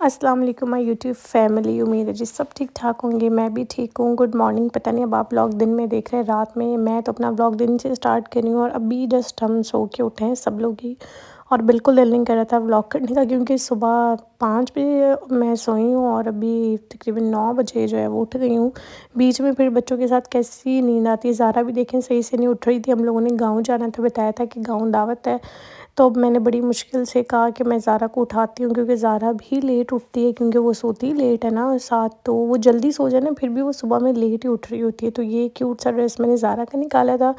अस्सलाम वालेकुम my YouTube family. उम्मीद है जी सब ठीक ठाक होंगे। मैं भी ठीक हूँ। Good morning. पता नहीं अब आप व्लॉग दिन में देख रहे हैं रात में, मैं तो अपना व्लॉग दिन से स्टार्ट कर रही हूँ और अभी जस्ट हम सो के उठे हैं सब लोग ही। और बिल्कुल दिल नहीं कर रहा था व्लॉग करने का, क्योंकि सुबह 5 बजे मैं सोई हूँ और अभी तकरीबन 9 बजे जो है वो उठ गई हूँ। बीच में फिर बच्चों के साथ कैसी नींद आती है। ज़ारा भी देखें सही से नहीं उठ रही थी। हम लोगों ने गाँव जाना था, बताया था कि गाँव दावत है, तो अब मैंने बड़ी मुश्किल से कहा कि मैं ज़ारा को उठाती हूँ, क्योंकि ज़ारा भी लेट उठती है, क्योंकि वो सोती लेट है ना 7, तो वो जल्दी सो जाए ना फिर भी वो सुबह में लेट ही उठ रही होती है। तो ये क्यूट सा ड्रेस मैंने ज़ारा का निकाला था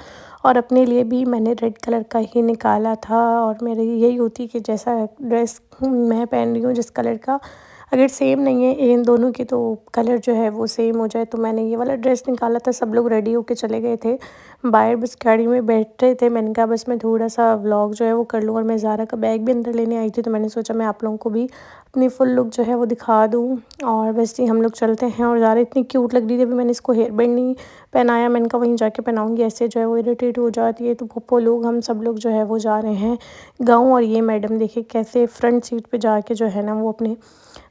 और अपने लिए भी मैंने रेड कलर का ही निकाला था। और मेरी यही होती कि जैसा ड्रेस मैं पहन रही हूँ जिस कलर का, अगर सेम नहीं है इन दोनों की तो कलर जो है वो सेम हो जाए। तो मैंने ये वाला ड्रेस निकाला था। सब लोग रेडी होके चले गए थे बाहर, बस गाड़ी में बैठ रहे थे। मैंने कहा बस मैं थोड़ा सा व्लॉग जो है वो कर लूँ, और मैं ज़ारा का बैग भी अंदर लेने आई थी, तो मैंने सोचा मैं आप लोगों को भी अपनी फुल लुक जो है वो दिखा दूँ। और बस जी हम लोग चलते हैं। और ज़ारा इतनी क्यूट लग रही थी, अभी मैंने इसको हेयर बैंड नहीं पहनाया। मैंने कहा वहीं जाके पहनाऊँगी, ऐसे जो है वो इरिटेट हो जाती है। तो पप्पो लोग हम सब लोग जो है वो जा रहे हैं गाँव। और ये मैडम देखिए कैसे फ्रंट सीट पे जाके जो है ना वो अपने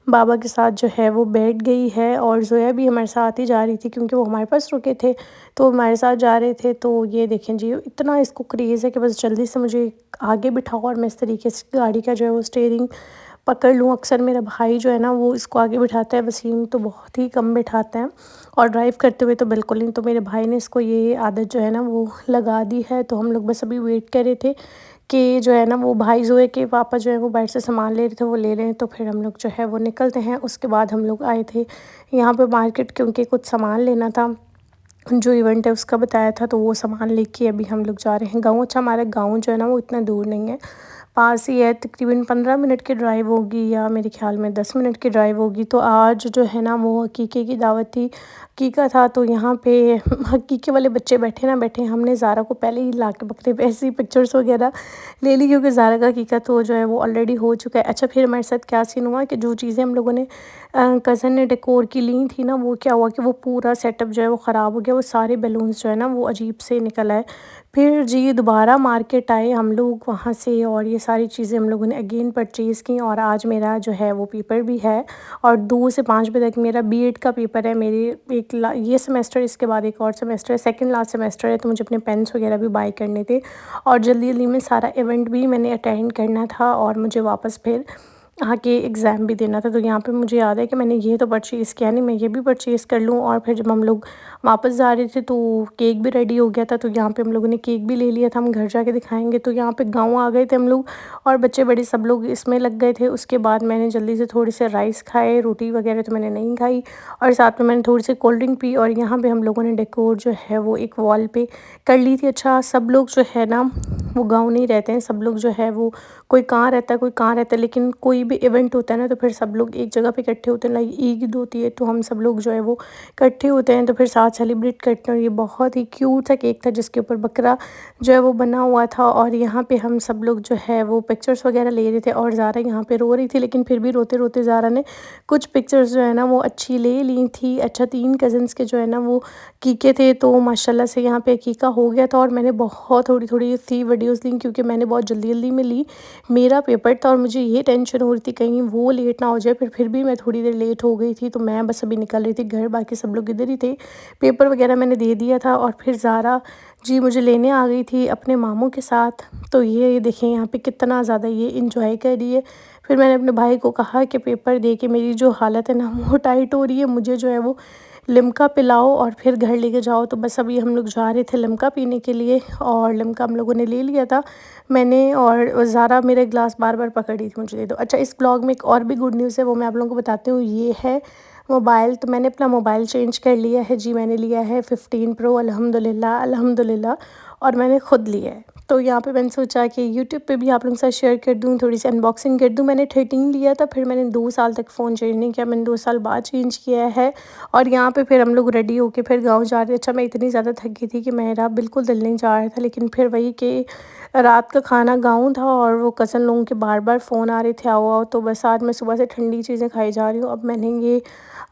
बाबा के साथ जो है वो बैठ गई है। और ज़ोया भी हमारे साथ ही जा रही थी, क्योंकि वो हमारे पास रुके थे तो हमारे साथ जा रहे थे। तो ये देखें जी इतना इसको क्रेज़ है कि बस जल्दी से मुझे आगे बिठाओ और मैं इस तरीके से गाड़ी का जो है वो स्टीयरिंग पकड़ लूँ। अक्सर मेरा भाई जो है ना वो इसको आगे बिठाता है, वसीम तो बहुत ही कम बिठाते हैं, और ड्राइव करते हुए तो बिल्कुल नहीं। तो मेरे भाई ने इसको ये आदत जो है ना वो लगा दी है। तो हम लोग बस अभी वेट कर रहे थे कि जो है ना वो भाई ज़ोए के पापा जो है वो बाहर से सामान ले रहे थे, वो ले रहे हैं, तो फिर हम लोग जो है वो निकलते हैं। उसके बाद हम लोग आए थे यहाँ पे मार्केट, क्योंकि कुछ सामान लेना था, जो इवेंट है उसका बताया था, तो वो सामान लेके अभी हम लोग जा रहे हैं गाँव। अच्छा हमारा गाँव जो है ना वो इतना दूर नहीं है, पास ही है, तकरीबन 15 मिनट की ड्राइव होगी या मेरे ख्याल में 10 मिनट की ड्राइव होगी। तो आज जो है ना वो हकीके की दावत थी, हकीका था, तो यहाँ पे हकीके वाले बच्चे बैठे ना बैठे, हमने ज़ारा को पहले ही ला के बकरे पे ऐसी पिक्चर्स वगैरह ले ली, क्योंकि ज़ारा का हकीका तो जो है वो ऑलरेडी हो चुका है। अच्छा फिर हमारे साथ क्या सीन हुआ कि जो चीज़ें हम लोगों ने कज़न ने डेकोर की ली थी ना, वो क्या हुआ कि वो पूरा सेटअप जो है वो ख़राब हो गया। वो सारे बैलून्स जो है ना वो अजीब से निकल आए। फिर जी दोबारा मार्केट आए हम लोग वहाँ से, और ये सारी चीज़ें हम लोगों ने अगेन परचेज़ की। और आज मेरा जो है वो पेपर भी है, और 2 से 5 बजे तक मेरा बीएड का पेपर है। मेरे ये सेमेस्टर, इसके बाद एक और सेमेस्टर है, सेकंड लास्ट सेमेस्टर है, तो मुझे अपने पेन्स वगैरह भी बाय करने थे। और जल्दी जल्दी में सारा इवेंट भी मैंने अटेंड करना था, और मुझे वापस फिर आके एग्ज़ाम भी देना था। तो यहाँ पे मुझे याद है कि मैंने ये तो परचेज़ किया नहीं, मैं ये भी परचेज़ कर लूँ। और फिर जब हम लोग वापस जा रहे थे तो केक भी रेडी हो गया था, तो यहाँ पे हम लोगों ने केक भी ले लिया था, हम घर जाके दिखाएंगे। तो यहाँ पे गाँव आ गए थे हम लोग, और बच्चे बड़े सब लोग इसमें लग गए थे। उसके बाद मैंने जल्दी से थोड़े से राइस खाए, रोटी वगैरह तो मैंने नहीं खाई, और साथ में मैंने थोड़ी सी कोल्ड ड्रिंक पी। और यहाँ पे हम लोगों ने डेकोर जो है वो एक वॉल पे कर ली थी। अच्छा सब लोग जो है ना वो गाँव नहीं रहते हैं, सब लोग जो है वो कोई कहाँ रहता है कोई कहाँ रहता है, लेकिन कोई भी इवेंट होता है ना तो फिर सब लोग एक जगह पे इकट्ठे होते हैं। लाइक ईद होती है तो हम सब लोग जो है वो इकट्ठे होते हैं, तो फिर साथ सेलिब्रेट करते हैं। और ये बहुत ही क्यूट सा केक था जिसके ऊपर बकरा जो है वो बना हुआ था। और यहाँ पे हम सब लोग जो है वो पिक्चर्स वगैरह ले रहे थे, और ज़ारा यहाँ पे रो रही थी, लेकिन फिर भी रोते रोते ज़ारा ने कुछ पिक्चर्स जो है ना वो अच्छी ले ली थी। अच्छा 3 कज़न्स के जो है ना वो कीके थे, तो माशाल्लाह से यहाँ पे अकीका हो गया था। और मैंने बहुत थोड़ी थोड़ी सी वीडियोज़ ली, क्योंकि मैंने बहुत जल्दी जल्दी में ली, मेरा पेपर था और मुझे ये टेंशन हो रही थी कहीं वो लेट ना हो जाए। फिर भी मैं थोड़ी देर लेट हो गई थी, तो मैं बस अभी निकल रही थी घर, बाकी सब लोग इधर ही थे। पेपर वगैरह मैंने दे दिया था, और फिर ज़ारा जी मुझे लेने आ गई थी अपने मामू के साथ। तो ये देखें यहाँ पे कितना ज़्यादा ये इंजॉय कर रही है। फिर मैंने अपने भाई को कहा कि पेपर दे के मेरी जो हालत है ना वो टाइट हो रही है, मुझे जो है वो लिम्का पिलाओ और फिर घर लेके जाओ। तो बस अभी हम लोग जा रहे थे लिम्का पीने के लिए, और लिम्का हम लोगों ने ले लिया था मैंने, और ज़ारा मेरे ग्लास बार बार पकड़ रही थी मुझे दे दो। अच्छा इस ब्लॉग में एक और भी गुड न्यूज़ है, वो मैं आप लोगों को बताती हूँ। ये है मोबाइल, तो मैंने अपना मोबाइल चेंज कर लिया है जी। मैंने लिया है 15 प्रो, अल्हम्दुलिल्लाह अल्हम्दुलिल्लाह, और मैंने ख़ुद लिया है। तो यहाँ पे मैंने सोचा कि यूट्यूब पे भी आप लोगों के साथ शेयर कर दूँ, थोड़ी सी अनबॉक्सिंग कर दूँ। मैंने 13 लिया था, फिर मैंने 2 साल तक फ़ोन चेंज नहीं किया, मैंने 2 साल बाद चेंज किया है। और यहाँ पे फिर हम लोग रेडी होके फिर गाँव जा रहे थे। अच्छा मैं इतनी ज़्यादा थकी थी कि मेरा बिल्कुल दिल नहीं जा रहा था, लेकिन फिर वही कि रात का खाना गाँव था, और वो कज़न लोगों के बार बार फ़ोन आ रहे थे आओ आओ, तो बस आज मैं सुबह से ठंडी चीज़ें खाई जा रही हूँ। अब मैंने ये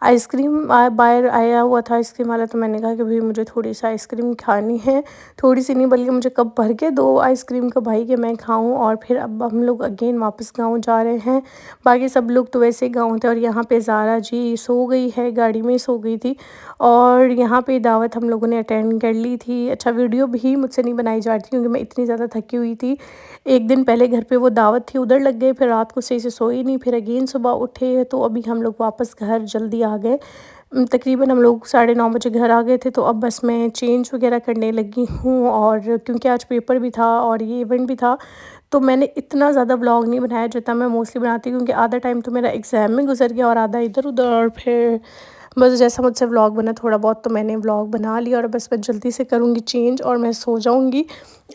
आइसक्रीम बाहर आया हुआ था आइसक्रीम वाला, तो मैंने कहा कि भाई मुझे थोड़ी सी आइसक्रीम खानी है, थोड़ी सी नहीं बल्कि मुझे कप भर के तो आइसक्रीम का भाई कि मैं खाऊं। और फिर अब हम लोग अगेन वापस गांव जा रहे हैं। बाकी सब लोग तो वैसे ही गाँव थे और यहाँ पे ज़ारा जी सो गई है, गाड़ी में ही सो गई थी। और यहाँ पे दावत हम लोगों ने अटेंड कर ली थी। अच्छा, वीडियो भी मुझसे नहीं बनाई जा रही थी क्योंकि मैं इतनी ज़्यादा थकी हुई थी। एक दिन पहले घर पे वो दावत थी, उधर लग गए, फिर रात को सही से सोई नहीं, फिर अगेन सुबह उठे तो अभी हम लोग वापस घर जल्दी आ गए। तकरीबन हम लोग 9:30 बजे घर आ गए थे। तो अब बस मैं चेंज वगैरह करने लगी हूँ। और क्योंकि आज पेपर भी था और ये इवेंट भी था, तो मैंने इतना ज़्यादा व्लॉग नहीं बनाया जितना मैं मोस्टली बनाती हूँ, क्योंकि आधा टाइम तो मेरा एग्ज़ाम में गुजर गया और आधा इधर उधर। और फिर बस जैसा मुझसे व्लॉग बना थोड़ा बहुत तो मैंने व्लॉग बना लिया। और बस मैं जल्दी से करूँगी चेंज और मैं सो जाऊँगी।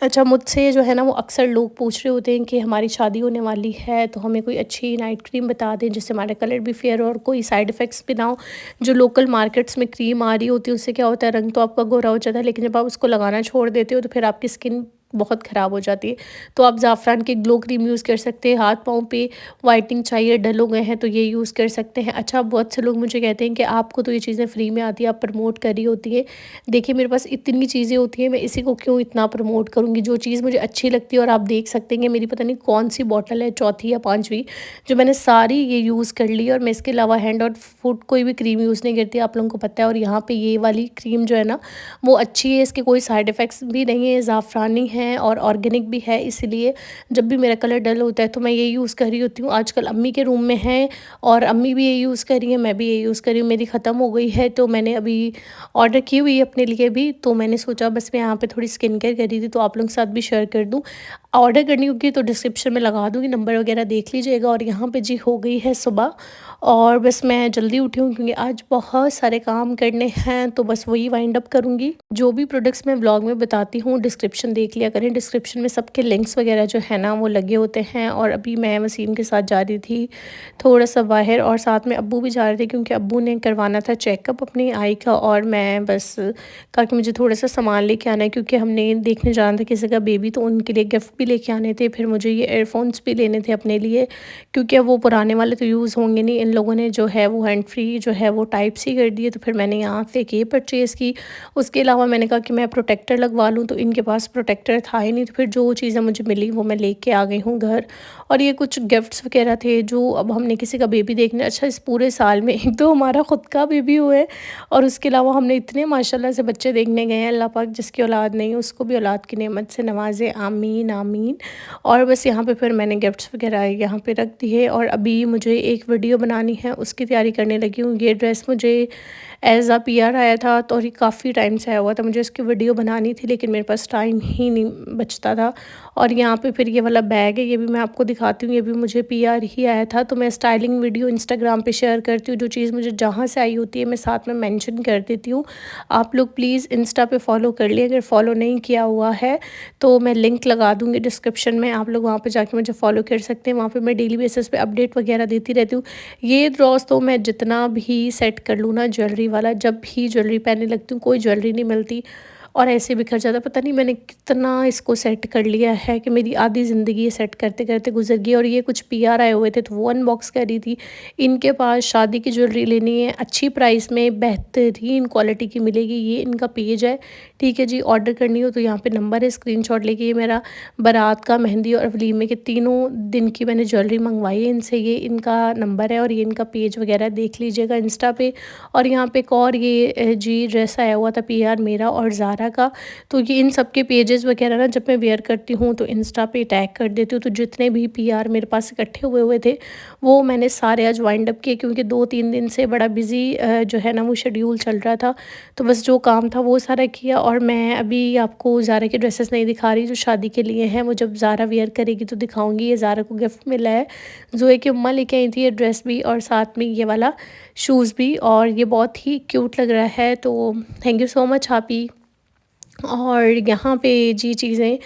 अच्छा, मुझसे जो है ना वो अक्सर लोग पूछ रहे होते हैं कि हमारी शादी होने वाली है तो हमें कोई अच्छी नाइट क्रीम बता दें जिससे हमारा कलर भी फेयर हो और कोई साइड इफ़ेक्ट्स भी ना हो। जो लोकल मार्केट्स में क्रीम आ रही होती है उससे क्या होता है, रंग तो आपका गोरा हो जाता है, लेकिन जब आप उसको लगाना छोड़ देते हो तो फिर आपकी स्किन बहुत ख़राब हो जाती है। तो आप ज़ाफ़रान की ग्लो क्रीम यूज़ कर सकते हैं। हाथ पाँव पे वाइटनिंग चाहिए, डल हो गए हैं, तो ये यूज़ कर सकते हैं। अच्छा, बहुत से लोग मुझे कहते हैं कि आपको तो ये चीज़ें फ्री में आती है, आप प्रमोट कर रही होती है। देखिए, मेरे पास इतनी चीज़ें होती हैं, मैं इसी को क्यों इतना प्रमोट करूँगी। जो चीज़ मुझे अच्छी लगती है, और आप देख सकते हैं कि मेरी पता नहीं कौन-सी बॉटल है, चौथी या 5वीं, जो मैंने सारी ये यूज़ कर ली। और मैं इसके अलावा हैंड और फुट कोई भी क्रीम यूज़ नहीं करती, आप लोगों को पता है। और यहाँ पे ये वाली क्रीम जो है ना वो अच्छी है, इसके कोई साइड इफ़ेक्ट्स भी नहीं है, ज़ाफ़रानी है और ऑर्गेनिक भी है। इसीलिए जब भी मेरा कलर डल होता है तो मैं ये यूज़ कर रही होती हूँ। आजकल अम्मी के रूम में है और अम्मी भी ये यूज़ कर रही है, मैं भी ये यूज़ कर रही हूँ। मेरी ख़त्म हो गई है तो मैंने अभी ऑर्डर की हुई है अपने लिए भी। तो मैंने सोचा बस मैं यहाँ पे थोड़ी स्किन केयर कर रही थी तो आप लोगों के साथ भी शेयर कर दूँ। ऑर्डर करनी होगी तो डिस्क्रिप्शन में लगा दूँगी, नंबर वगैरह देख लीजिएगा। और यहाँ पे जी हो गई है सुबह और बस मैं जल्दी उठी हूँ क्योंकि आज बहुत सारे काम करने हैं, तो बस वही वाइंड अप करूँगी। जो भी प्रोडक्ट्स मैं व्लॉग में बताती हूँ डिस्क्रिप्शन देख लिया करें, डिस्क्रिप्शन में सबके लिंक्स वगैरह जो है ना वो लगे होते हैं। और अभी मैं वसीम के साथ जा रही थी थोड़ा सा बाहर, और साथ में अब्बू भी जा रहे थे क्योंकि अब्बू ने करवाना था चेकअप अपनी आई का। और मैं बस कहा कि मुझे थोड़ा सा सामान लेके आना है क्योंकि हमने देखने जाना था किसी का बेबी, तो उनके लिए गिफ्ट भी लेके आने थे। फिर मुझे ये एयरफोन्स भी लेने थे अपने लिए क्योंकि अब वो पुराने वाले तो यूज़ होंगे नहीं। इन लोगों ने जो है वो हैंड फ्री जो है वो टाइप सी कर दिए, तो फिर मैंने यहाँ से एक ये परचेज़ की। उसके अलावा मैंने कहा कि मैं प्रोटेक्टर लगवा लूँ, तो इनके पास प्रोटेक्टर था ही नहीं। तो फिर जो चीज़ें मुझे मिली वो मैं लेके आ गई हूँ घर। और ये कुछ गिफ्ट्स वगैरह थे जो अब हमने किसी का बेबी देखने, अच्छा इस पूरे साल में एक तो हमारा ख़ुद का बेबी हुआ है और उसके अलावा हमने इतने माशाल्लाह से बच्चे देखने गए हैं। अल्लाह पाक जिसकी औलाद नहीं उसको भी औलाद की नेमत से नवाजे, आमीन आमीन। और बस यहाँ पे फिर मैंने गिफ्ट्स वगैरह यहाँ पे रख दिए और अभी मुझे एक वीडियो बनानी है, उसकी तैयारी करने लगी हूँ। ये ड्रेस मुझे एज़ पीआर आया था तो और ये काफ़ी टाइम से आया हुआ था, मुझे इसकी वीडियो बनानी थी लेकिन मेरे पास टाइम ही नहीं बचता था। और यहाँ पे फिर ये वाला बैग है, ये भी मैं आपको दिखाती हूँ, ये भी मुझे पीआर ही आया था। तो मैं स्टाइलिंग वीडियो इंस्टाग्राम पे शेयर करती हूँ, जो चीज़ मुझे जहाँ से आई होती है मैं साथ में मेंशन कर देती हूँ। आप लोग प्लीज़ इंस्टा पे फॉलो कर लिए, अगर फॉलो नहीं किया हुआ है तो मैं लिंक लगा दूँगी डिस्क्रिप्शन में, आप लोग वहाँ पे जाके मुझे फॉलो कर सकते हैं। वहाँ पे मैं डेली बेसिस पे अपडेट वगैरह देती रहती हूँ। ये ड्रॉस तो मैं जितना भी सेट कर लूँ ना ज्वेलरी वाला, जब भी ज्वेलरी पहनने लगती हूँ कोई ज्वेलरी नहीं मिलती और ऐसे बिखर जाता। पता नहीं मैंने कितना इसको सेट कर लिया है कि मेरी आधी ज़िंदगी ये सेट करते करते गुजर गई। और ये कुछ पीआर आए हुए थे तो वो अनबॉक्स कर रही थी। इनके पास शादी की ज्वेलरी लेनी है अच्छी प्राइस में, बेहतरीन क्वालिटी की मिलेगी। ये इनका पेज है, ठीक है जी। ऑर्डर करनी हो तो यहाँ पे नंबर है, स्क्रीनशॉट लेके। ये मेरा बारात का, मेहंदी और वलीमे के तीनों दिन की मैंने ज्वेलरी मंगवाई है इनसे। ये इनका नंबर है और ये इनका पेज वगैरह देख लीजिएगा इंस्टा पे। और यहाँ पे एक और ये जी ड्रेस आया हुआ था पीआर मेरा और ज़ारा का। तो ये इन सब के पेजेस वगैरह ना जब मैं वेयर करती हूँ तो इंस्टा पे टैग कर देती हूँ। तो जितने भी पीआर मेरे पास इकट्ठे हुए थे वो मैंने सारे आज वाइंड अप किए क्योंकि 2-3 दिन से बड़ा बिज़ी जो है ना वो शेड्यूल चल रहा था। तो बस जो काम था वो सारा किया। और मैं अभी आपको ज़ारा के ड्रेसेस नहीं दिखा रही जो शादी के लिए हैं, वो जब ज़ारा वेयर करेगी तो दिखाऊंगी। ये ज़ारा को गिफ्ट मिला है, ज़ोए की अम्मा लेके आई थी ये ड्रेस भी और साथ में ये वाला शूज़ भी, और ये बहुत ही क्यूट लग रहा है। तो thank you so much happy. और यहाँ पे जी चीज़ें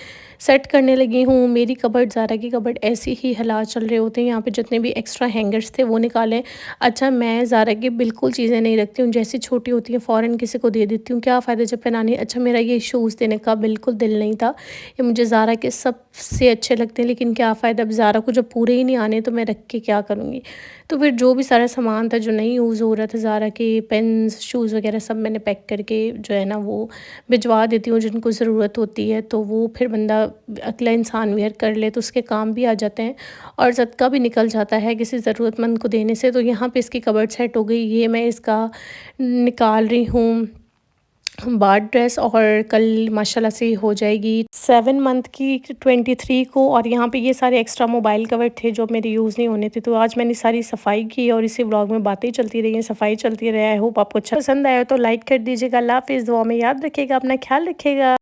सेट करने लगी हूँ। मेरी कबर्ड, ज़ारा की कबर्ड ऐसे ही हालात चल रहे होते हैं। यहाँ पे जितने भी एक्स्ट्रा हैंगर्स थे वो निकाले। अच्छा, मैं ज़ारा की बिल्कुल चीज़ें नहीं रखती हूँ, जैसी छोटी होती हैं फ़ौरन किसी को दे देती हूँ, क्या फ़ायदा जब पहनानी। अच्छा, मेरा ये शूज़ देने का बिल्कुल दिल नहीं था, ये मुझे ज़ारा के सबसे अच्छे लगते हैं, लेकिन क्या फ़ायदा, अब ज़ारा को जब पूरे ही नहीं आने तो मैं रख के क्या करूँगी। तो फिर जो भी सारा सामान था जो नहीं यूज़ हो रहा था, ज़ारा के पेन्स, शूज़ वगैरह सब मैंने पैक करके जो है ना वो भिजवा देती हूँ जिनको ज़रूरत होती है। तो वो फिर बंदा अगला इंसान वेयर कर ले तो उसके काम भी आ जाते हैं और सदका भी निकल जाता है किसी ज़रूरतमंद को देने से। तो यहाँ पे इसकी कबर्ड सेट हो गई, ये मैं इसका निकाल रही हूँ बाद ड्रेस और कल माशाल्लाह से हो जाएगी 7 मंथ की 23 को। और यहाँ पे ये सारे एक्स्ट्रा मोबाइल कवर थे जो मेरे यूज़ नहीं होने थे, तो आज मैंने सारी सफाई की और इसी व्लॉग में बातें चलती रही हैं, सफाई चलती रही। आई होप आपको अच्छा पसंद आया तो लाइक कर दीजिएगा। अल्लाह हाफ़िज़, दुआ में याद रखिएगा, अपना ख्याल रखिएगा।